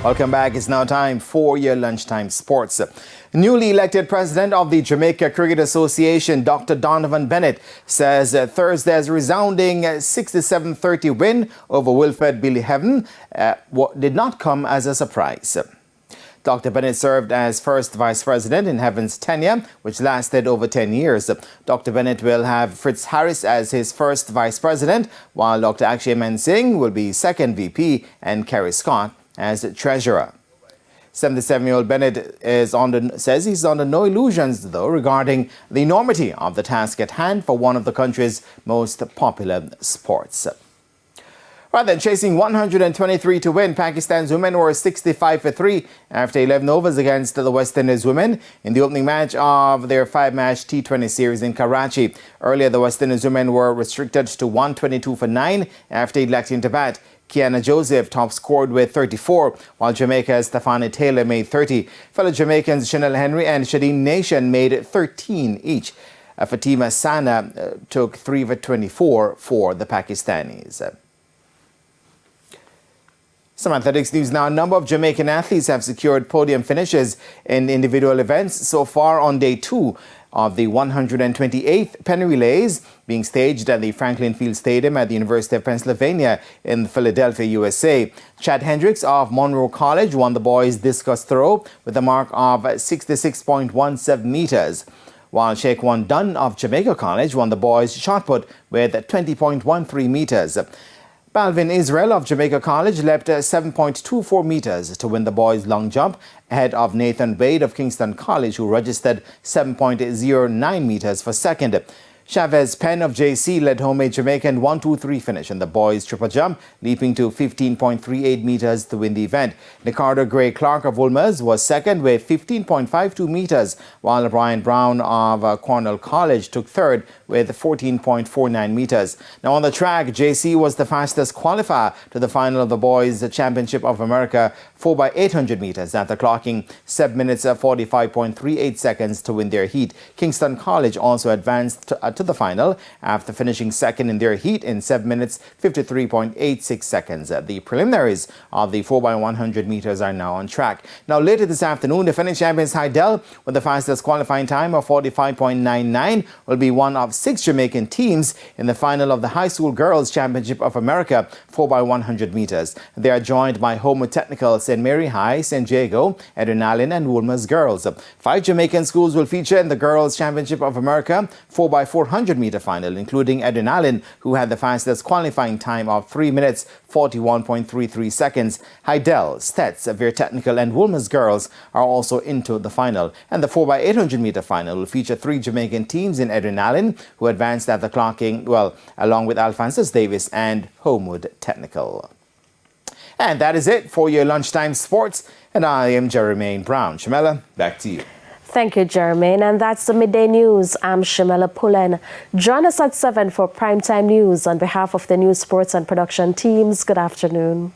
Welcome back. It's now time for your lunchtime sports. Newly elected president of the Jamaica Cricket Association, Dr. Donovan Bennett, says Thursday's resounding 67-30 win over Wilfred Billy Heaven did not come as a surprise. Dr. Bennett served as first vice president in Heaven's tenure, which lasted over 10 years. Dr. Bennett will have Fritz Harris as his first vice president, while Dr. Akshay Mensingh will be second VP and Kerry Scott as treasurer. 77-year-old Bennett says he's under no illusions, though, regarding the enormity of the task at hand for one of the country's most popular sports. Right then, chasing 123 to win, Pakistan's women were 65-3 after 11 overs against the West Indies women in the opening match of their 5-match T20 series in Karachi. Earlier, the West Indies women were restricted to 122 for 9 after electing to bat. Kiana Joseph top scored with 34, while Jamaica's Stephanie Taylor made 30. Fellow Jamaicans Chanel Henry and Shadeen Nation made 13 each. Fatima Sana took 3 for 24 for the Pakistanis. Some athletics news now. A number of Jamaican athletes have secured podium finishes in individual events so far on day 2 of the 128th Penny Relays being staged at the Franklin Field Stadium at the University of Pennsylvania in Philadelphia, USA. Chad Hendricks of Monroe College won the boys' discus throw with a mark of 66.17 meters, while Shaquan Dunn of Jamaica College won the boys' shot put with 20.13 meters. Balvin Israel of Jamaica College leapt 7.24 meters to win the boys' long jump, ahead of Nathan Wade of Kingston College, who registered 7.09 meters for second. Chavez Penn of JC led home a Jamaican 1-2-3 finish in the boys' triple jump, leaping to 15.38 meters to win the event. Ricardo Gray Clark of Wolmer's was second with 15.52 meters, while Brian Brown of Cornell College took third with 14.49 meters. Now on the track, JC was the fastest qualifier to the final of the Boys' Championship of America 4x800 meters after clocking 7 minutes 45.38 seconds to win their heat. Kingston College also advanced to the final after finishing second in their heat in 7 minutes 53.86 seconds. The preliminaries of the 4x100 meters are now on track. Now later this afternoon, defending champions Hydel with the fastest qualifying time of 45.99 will be one of 6 Jamaican teams in the final of the High School Girls Championship of America 4x100 meters. They are joined by Homo Technical, St. Mary High, St. Jago, Adrenaline and Woolmer's Girls. 5 Jamaican schools will feature in the Girls Championship of America 4x400 meter final, including Adrenaline, who had the fastest qualifying time of 3 minutes 41.33 seconds. Hydel, Stets, Veer Technical and Woolmer's Girls are also into the final. And the 4x800 meter final will feature 3 Jamaican teams in Adrenaline, who advanced at the clocking, along with Alphonsus Davis and Homewood Technical. And that is it for your lunchtime sports. And I am Jermaine Brown. Shamela, back to you. Thank you, Jermaine. And that's the Midday News. I'm Shamela Pullen. Join us at 7 for Primetime News. On behalf of the news, sports and production teams, good afternoon.